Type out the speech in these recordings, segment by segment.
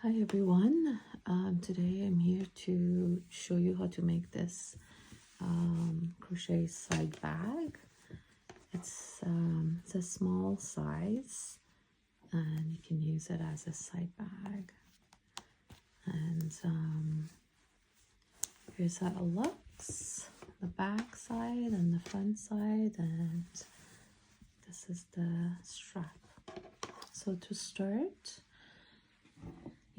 Hi everyone. Today I'm here to show you how to make this crochet side bag. It's a small size and you can use it as a side bag. And here's how it looks, the back side and the front side, and this is the strap. So to start,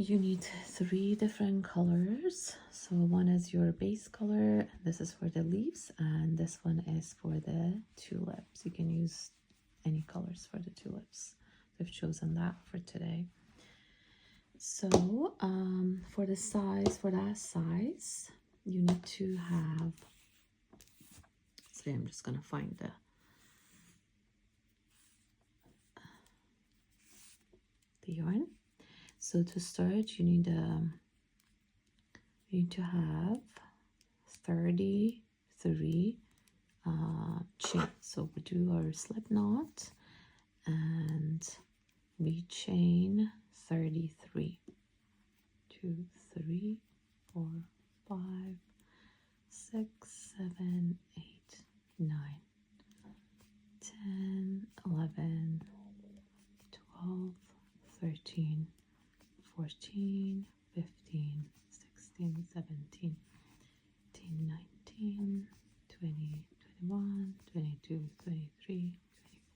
you need 3 different colors. So one is your base color, this is for the leaves, and this one is for the tulips. You can use any colors for the tulips. I've chosen that for today. So for that size, you need to have, so I'm just gonna find the yarn. So to start, you need to have 33 chains. So we do our slip knot and we chain 33. 2, 3, 4, 5, 6, 7, 8, 9, 10, 11, 12, 13, 14, 15, 16, 17, 18, 19, 20, 21, 22, 23,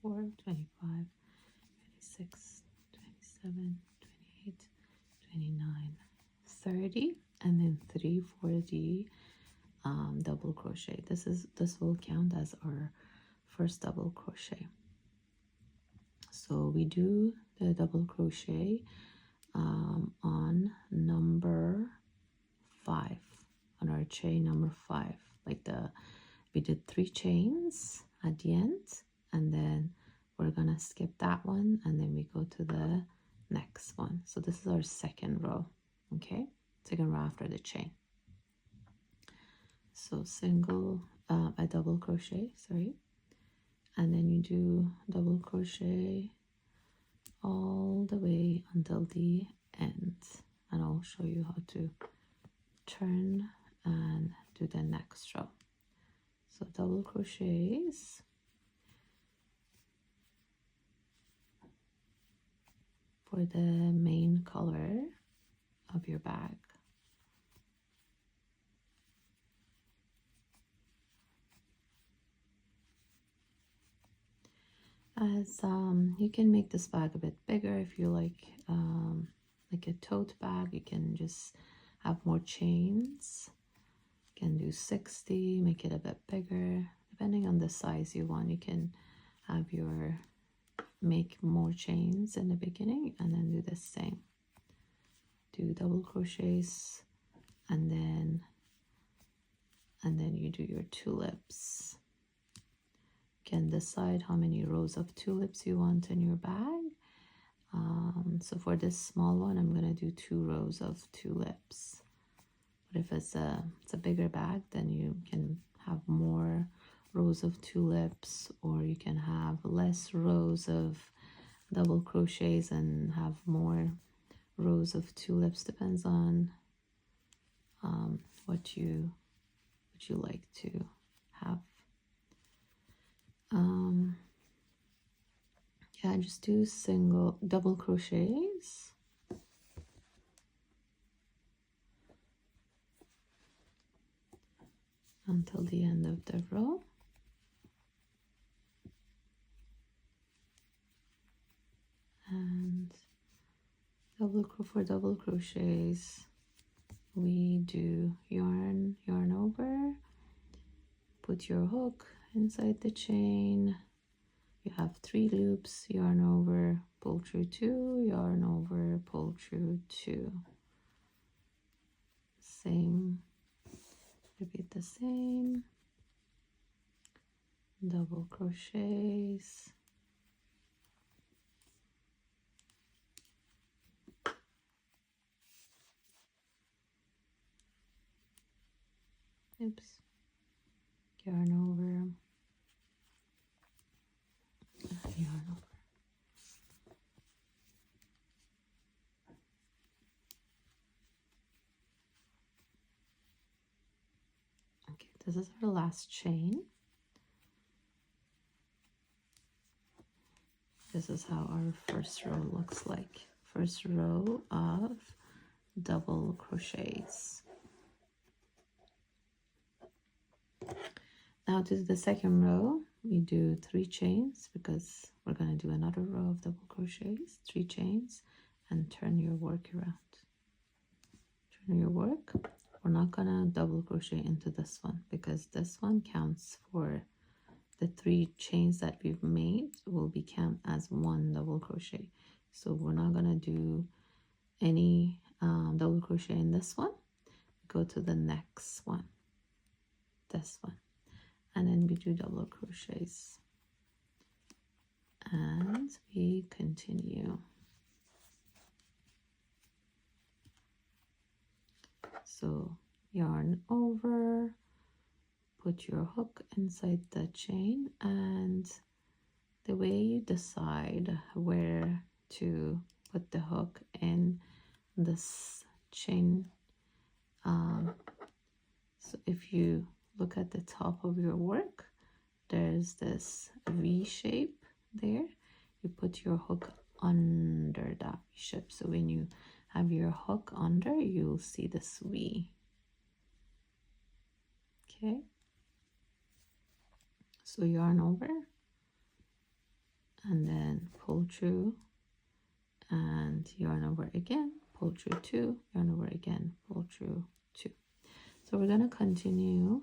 24, 25, 26, 27, 28, 29, 30, and then 3 for the double crochet. This will count as our first double crochet. So we do the double crochet on number 5, on our chain number 5. We did 3 chains at the end, and then we're gonna skip that one, and then we go to the next one. So this is our second row, okay? Second row after the chain. So a double crochet, sorry, and then you do double crochet all the way until the end, and I'll show you how to turn and do the next row. So double crochets for the main color of your bag. As you can make this bag a bit bigger if you like a tote bag. You can just have more chains. You can do 60, make it a bit bigger. Depending on the size you want, you can have make more chains in the beginning and then do the same. Do double crochets and then you do your tulips. You can decide how many rows of tulips you want in your bag. So for this small one, I'm gonna do 2 rows of tulips. But if it's a bigger bag, then you can have more rows of tulips, or you can have less rows of double crochets and have more rows of tulips. Depends on what you like to have. Yeah, just do double crochets until the end of the row. And for double crochets, we do yarn over, put your hook inside the chain. You have 3 loops, yarn over, pull through 2, yarn over, pull through 2. Same, repeat the same. Double crochets. Oops. Yarn over. Yarn over. this is our last chain. This is how our first row looks like. First row of double crochets. Now to the second row, we do 3 chains because we're going to do another row of double crochets, 3 chains, and turn your work around. Turn your work. We're not going to double crochet into this one because this one counts for the 3 chains that we've made will be count as 1 double crochet. So we're not going to do any double crochet in this one. Go to the next one, this one, and then we do double crochets and we continue. So yarn over, put your hook inside the chain, and the way you decide where to put the hook in this chain, so if you look at the top of your work, there's this V shape there. You put your hook under that V shape, so when you have your hook under, you'll see this V. Okay, so yarn over and then pull through and yarn over again, pull through 2, yarn over again, pull through 2. So we're going to continue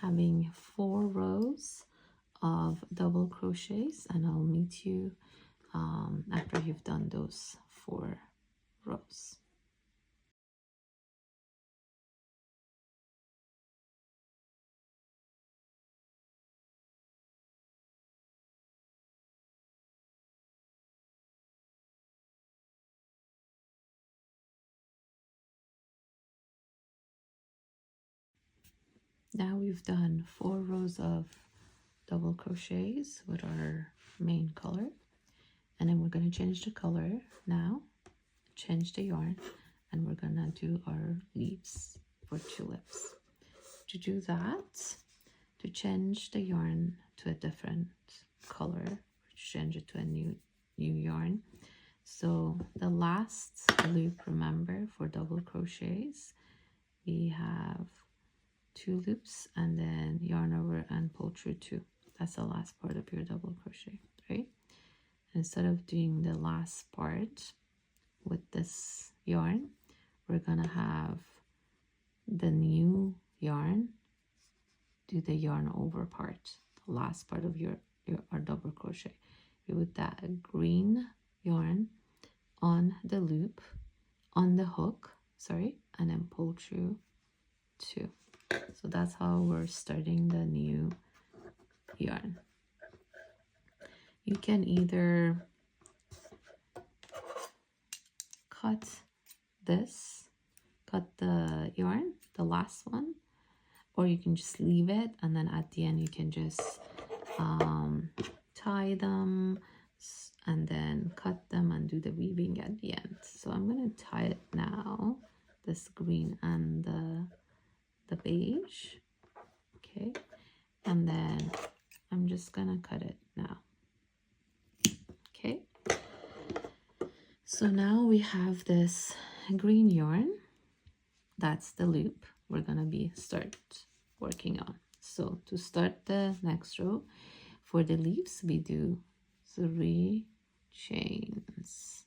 having 4 rows of double crochets, and I'll meet you after you've done those 4 rows. Now we've done 4 rows of double crochets with our main color, and then we're going to change the color now, change the yarn, and we're going to do our leaves for tulips. To do that, to change the yarn to a different color, change it to a new yarn. So the last loop, remember, for double crochets, we have 2 loops and then yarn over and pull through 2. That's the last part of your double crochet, right? Instead of doing the last part with this yarn, we're gonna have the new yarn do the yarn over part, the last part of your double crochet. You put that green yarn on the loop, on the hook, sorry, and then pull through 2. So that's how we're starting the new yarn. You can either cut the yarn, the last one, or you can just leave it, and then at the end you can just tie them and then cut them and do the weaving at the end. So I'm going to tie it now, this green and the beige, okay, and then I'm just gonna cut it now. Okay, so now we have this green yarn, that's the loop we're gonna start working on. So to start the next row, for the leaves we do 3 chains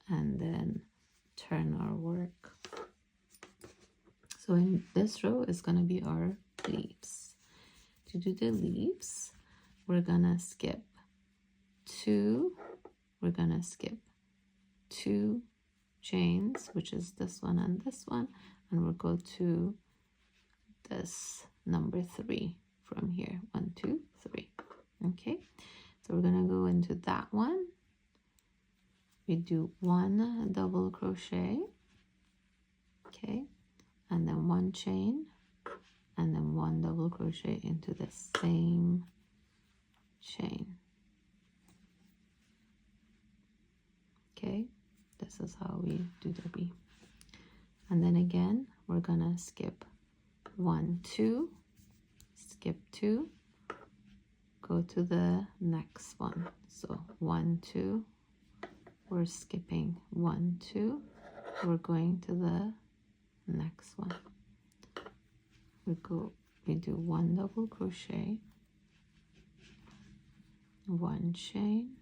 and then turn our work. So in this row is going to be our leaves. To do the leaves, we're going to skip 2. We're going to skip 2 chains, which is this one and this one, and we'll go to this number 3 from here. 1, 2, 3. Okay, so we're going to go into that one. We do 1 double crochet, okay, and then 1 chain, and then 1 double crochet into the same chain. Okay, this is how we do the V. And then again, we're gonna skip 1, 2, skip 2, go to the next one. So 1, 2, we're skipping 1, 2, we're going to the next one. We do 1 double crochet, 1 chain,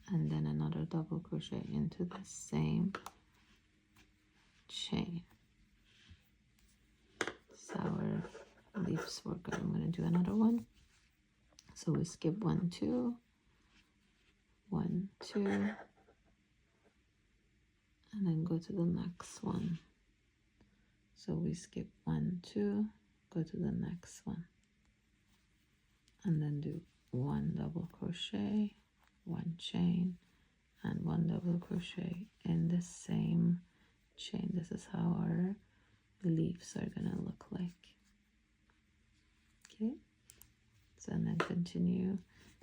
and then another double crochet into the same chain. So our leaves work. I'm going to do another one. So we skip 1, 2, 1, 2, and then go to the next one. So we skip 1, 2, go to the next one, and then do 1 double crochet, 1 chain, and 1 double crochet in the same chain. This is how our leaves are gonna look like. Okay, so and then continue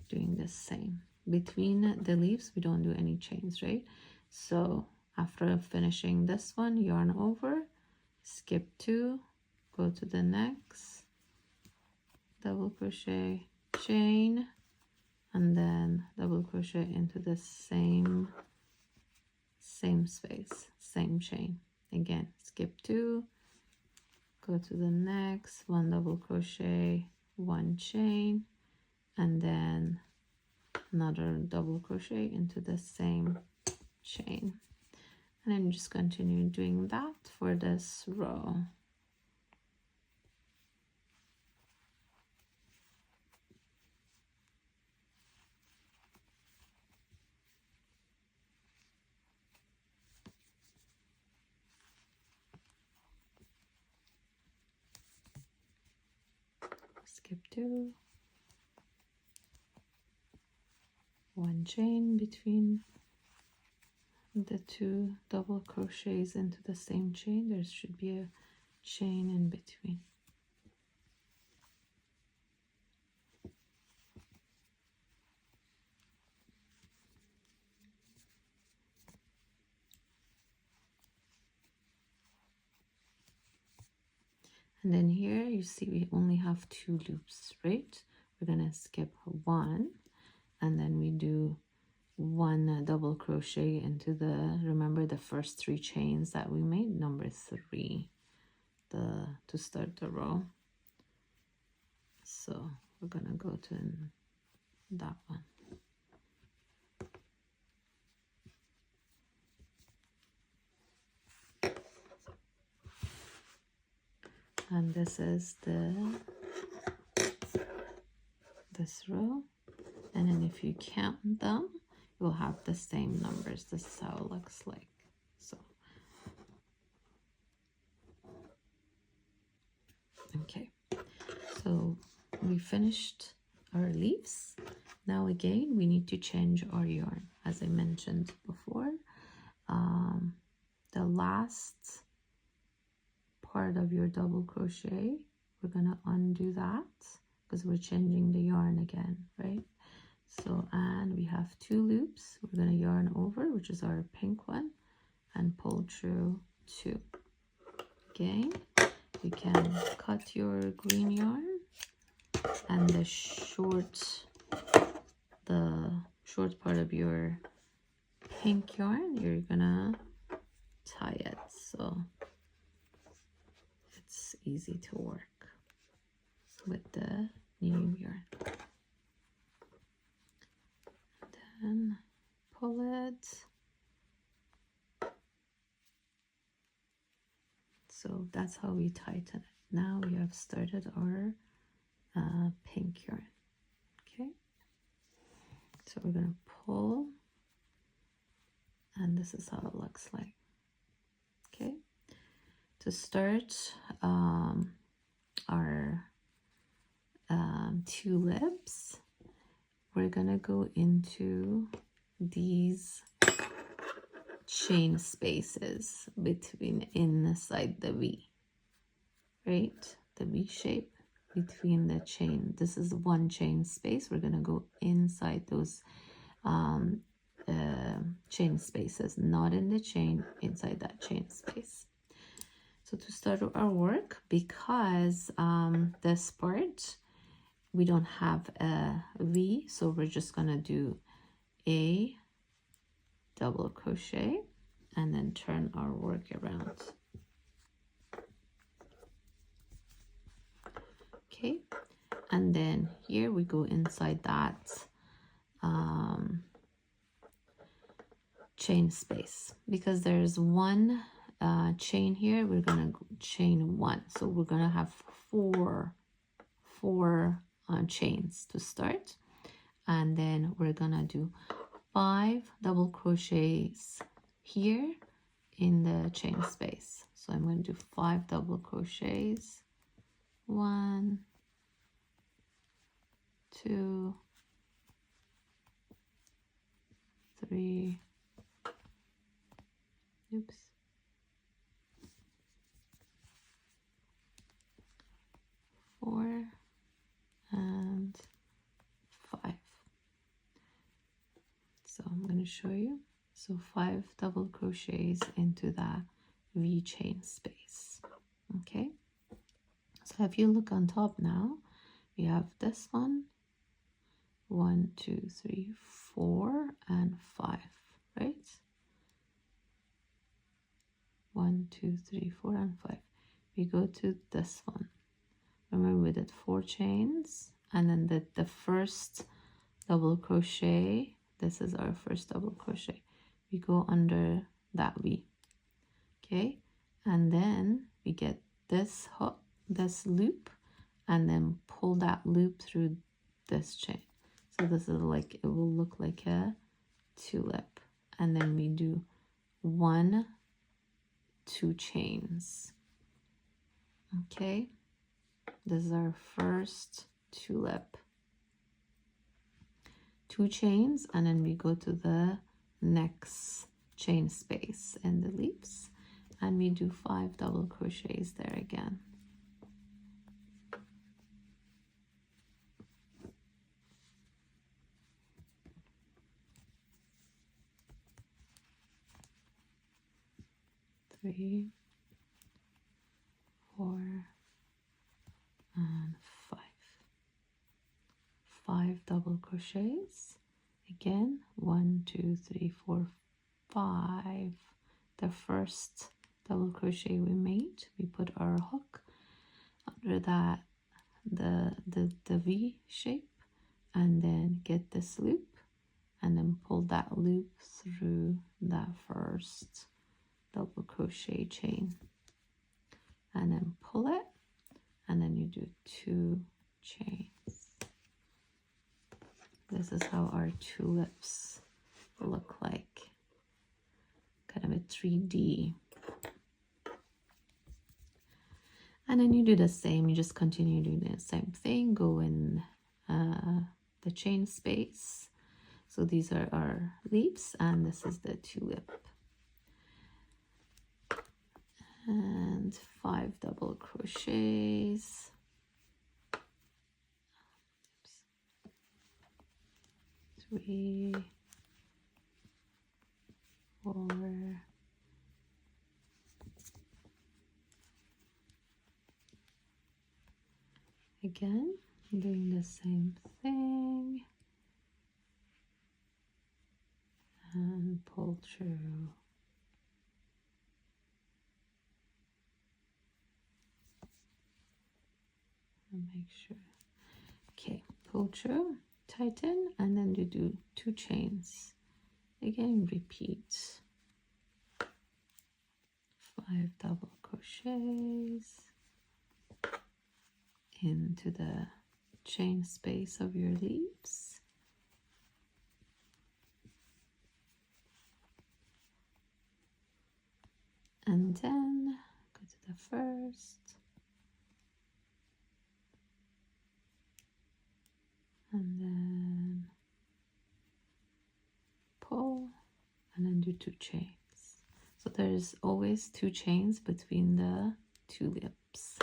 doing the same. Between the leaves, we don't do any chains, right? So after finishing this one, yarn over, skip 2, go to the next, double crochet, chain, and then double crochet into the same space, same chain. Again, skip 2, go to the next, 1 double crochet, 1 chain, and then another double crochet into the same chain. And then just continue doing that for this row. Skip 2, 1 chain between the 2 double crochets into the same chain. There should be a chain in between. And then here you see we only have 2 loops, right? We're gonna skip 1, and then we do 1 double crochet into the, remember the first 3 chains that we made, number 3, to start the row. So we're gonna go to that one. And this is this row, and then if you count them, you'll have the same numbers. This is how it looks like. So okay, so we finished our leaves. Now again, we need to change our yarn. As I mentioned before, the last part of your double crochet, we're gonna undo that because we're changing the yarn again, right? So, and we have 2 loops. We're gonna yarn over, which is our pink one, and pull through 2. Again, you can cut your green yarn, and the short part of your pink yarn, you're gonna tie it so it's easy to work with the new yarn. Then pull it. So that's how we tighten it. Now we have started our pink yarn. Okay, so we're gonna pull, and this is how it looks like. Okay, to start our tulips, we're gonna go into these chain spaces between inside the V, right? The V shape between the chain. This is 1 chain space. We're gonna go inside those chain spaces, not in the chain, inside that chain space. So So to start our work, because this part we don't have a V, so we're just gonna do a double crochet and then turn our work around. Okay, and then here we go inside that chain space, because there's one chain here. We're gonna chain one, so we're gonna have four chains to start, and then we're gonna do 5 double crochets here in the chain space. So I'm going to do 5 double crochets, 1, 2, 3, oops, 4 and 5. So I'm going to show you. So 5 double crochets into that V chain space. Okay, so if you look on top now, you have this one, 1, 2, 3, 4 and 5, right? 1, 2, 3, 4 and 5. We go to this one. Remember we did 4 chains, and then the first double crochet, this is our first double crochet, we go under that V. Okay, and then we get this hook, this loop, and then pull that loop through this chain. So this is like, it will look like a tulip, and then we do 1, 2 chains. Okay, this is our first tulip. 2 chains, and then we go to the next chain space in the leaves, and we do 5 double crochets there again. Three, 4 and 5. 5 double crochets again. 1, 2, 3, 4, 5. The first double crochet we made, we put our hook under that, the V shape, and then get this loop, and then pull that loop through that first double crochet chain, and then pull it, and then you do 2 chains. This is how our tulips look like, kind of a 3D. And then you do the same, you just continue doing the same thing, go in the chain space. So these are our leaves, and this is the tulip. And 5 double crochets. Oops. 3, 4, again, doing the same thing, and pull through. And make sure. Okay, pull through, tighten, and then you do 2 chains. Again, repeat. 5 double crochets into the chain space of your leaves. And then go to the first. And then pull, and then do 2 chains. So there's always 2 chains between the tulips.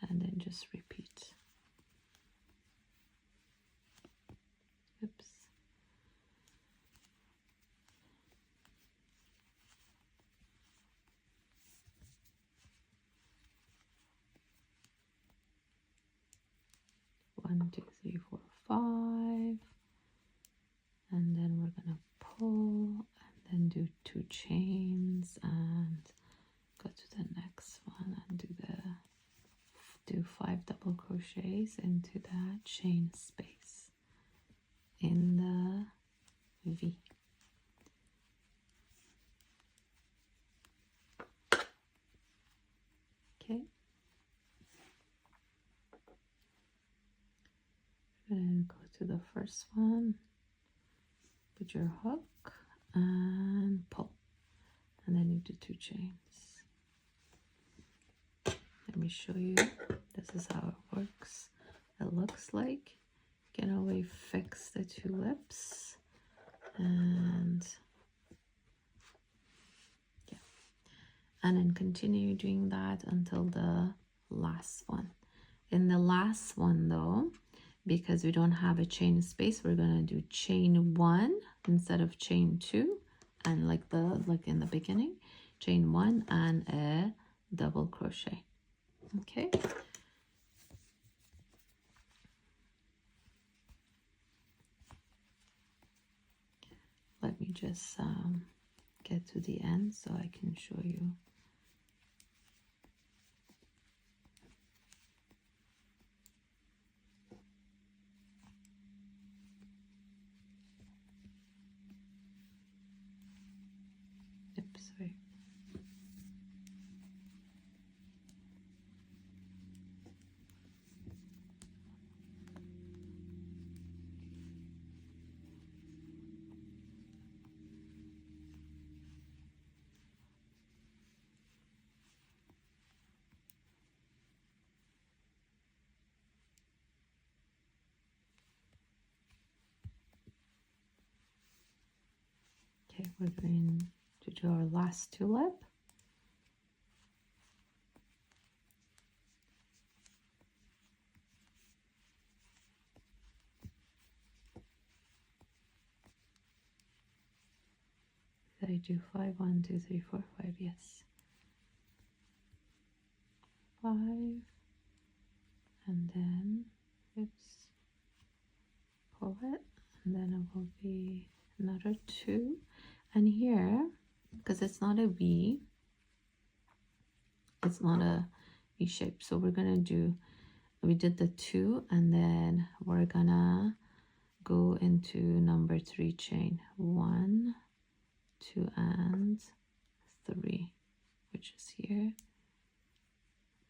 And then just repeat. Oops. 1, 2, 3, 4, 5, and then we're gonna pull and then do 2 chains and go to the next one and do 5 double crochets into that chain space in the V. Okay. We're gonna go to the first one, put your hook and pull, and then you do 2 chains. Let me show you. This is how it works. It looks like you can always fix the tulips, and yeah, and then continue doing that until the last one. In the last one though, because we don't have a chain space, we're gonna do chain 1 instead of chain 2, and like in the beginning, chain 1 and a double crochet. Okay. Let me just get to the end so I can show you. Oops, sorry. Okay, we're going to do our last tulip. Did I do 5? 1, 2, 3, 4, 5, yes. 5, and then, oops, pull it, and then it will be another 2. And here, because it's not a V, it's not a V shape, so we're gonna do, we did the 2, and then we're gonna go into number 3 chain, 1, 2, and 3, which is here.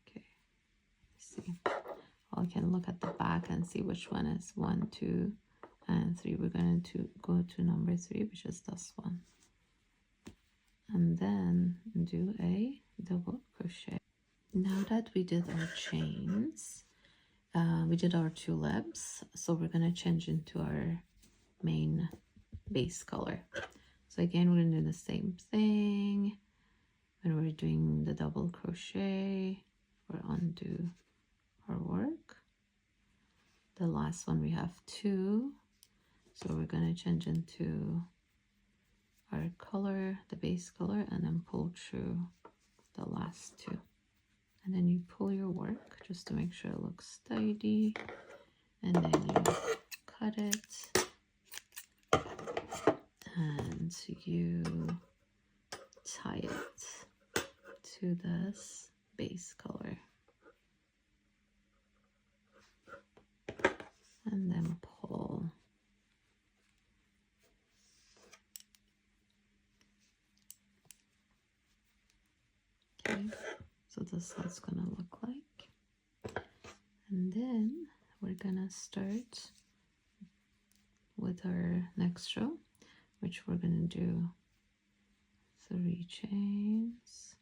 Okay, let's see. Well, I can look at the back and see which one is 1, 2, and 3. We're going to go to number 3, which is this one, and then do a double crochet. Now that we did our chains, we did our tulips, so we're going to change into our main base color. So again, we're going to do the same thing. When we're doing the double crochet, we're undo our work. The last one we have 2, so we're going to change into our color, the base color, and then pull through the last 2, and then you pull your work just to make sure it looks tidy, and then you cut it and you tie it to this base color, and then pull. Okay, so this is how it's gonna look like. And then we're gonna start with our next row, which we're gonna do 3 chains.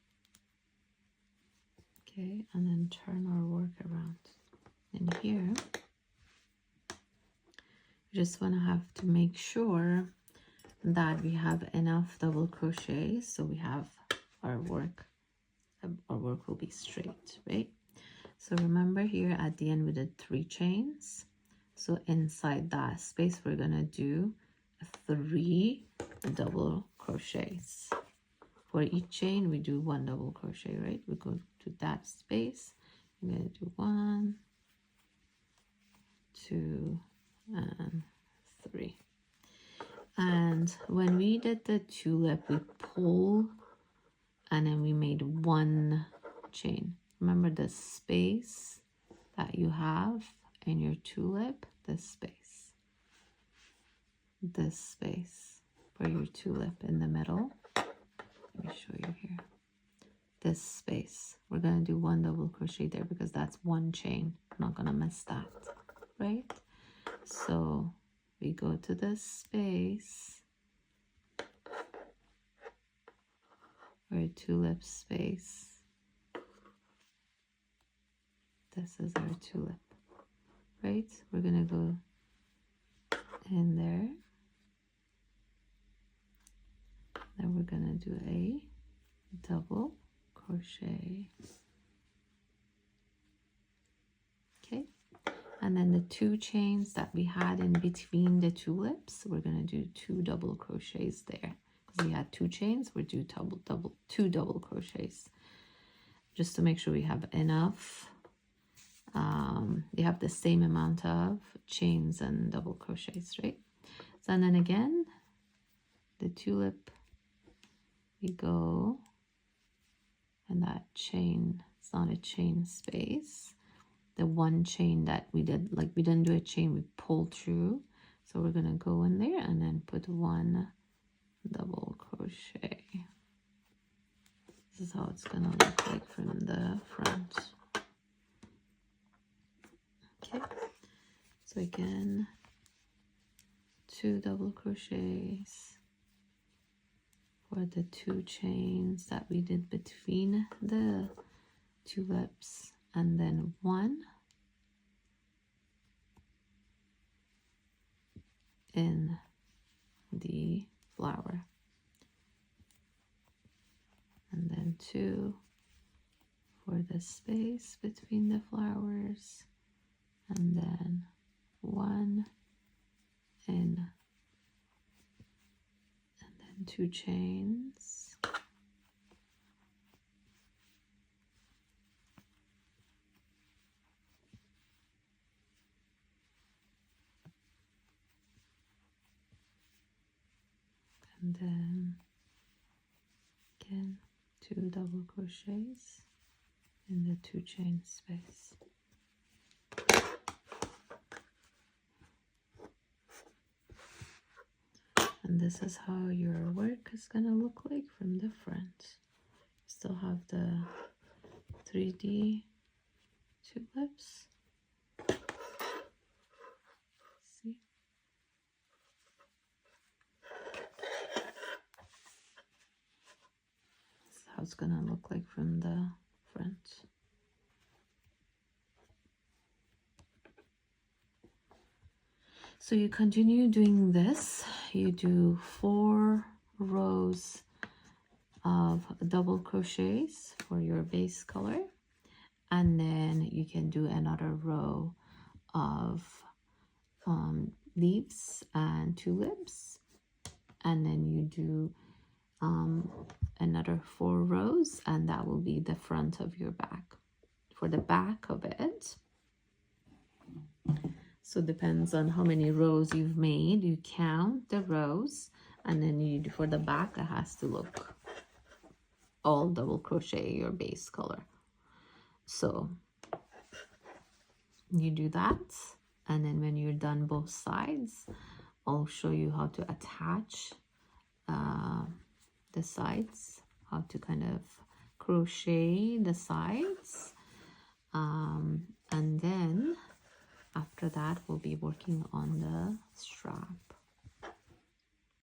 Okay, and then turn our work around. And here, we just want to have to make sure that we have enough double crochets so we have our work will be straight, right? So remember here at the end we did 3 chains, so inside that space we're gonna do 3 double crochets. For each chain we do 1 double crochet, right? We go to that space, we're gonna do 1, 2, and 3. And when we did the tulip, we pull and then we made 1 chain. Remember the space that you have in your tulip, this space for your tulip in the middle. Let me show you here. This space, we're going to do 1 double crochet there because that's 1 chain. I'm not going to miss that, right? So we go to this space, our tulip space. This is our tulip, right? We're gonna go in there. Then we're gonna do a double crochet. Okay, and then the 2 chains that we had in between the tulips, we're gonna do 2 double crochets there. Because we had 2 chains, we do 2 double crochets. Just to make sure we have enough. You have the same amount of chains and double crochets, right? So, and then again, the tulip, we go, and that chain, it's not a chain space. The 1 chain that we did, like we didn't do a chain, we pulled through. So we're gonna go in there and then put 1 double crochet. This is how it's gonna look like from the front. Okay, so again, 2 double crochets for the 2 chains that we did between the tulips, and then 1 in the flower, and then 2 for the space between the flowers, and then 1 in, and then 2 chains, and then again 2 double crochets in the 2 chain space. And this is how your work is gonna look like from the front. Still have the 3D tulips. See? This is how it's gonna look like from the front. So you continue doing this. You do 4 rows of double crochets for your base color, and then you can do another row of leaves and tulips, and then you do another 4 rows, and that will be the front of your bag. For the back of it, so depends on how many rows you've made. You count the rows, and then you do for the back, it has to look all double crochet your base color. So you do that, and then when you're done both sides, I'll show you how to attach the sides, how to kind of crochet the sides, and then after that we'll be working on the strap.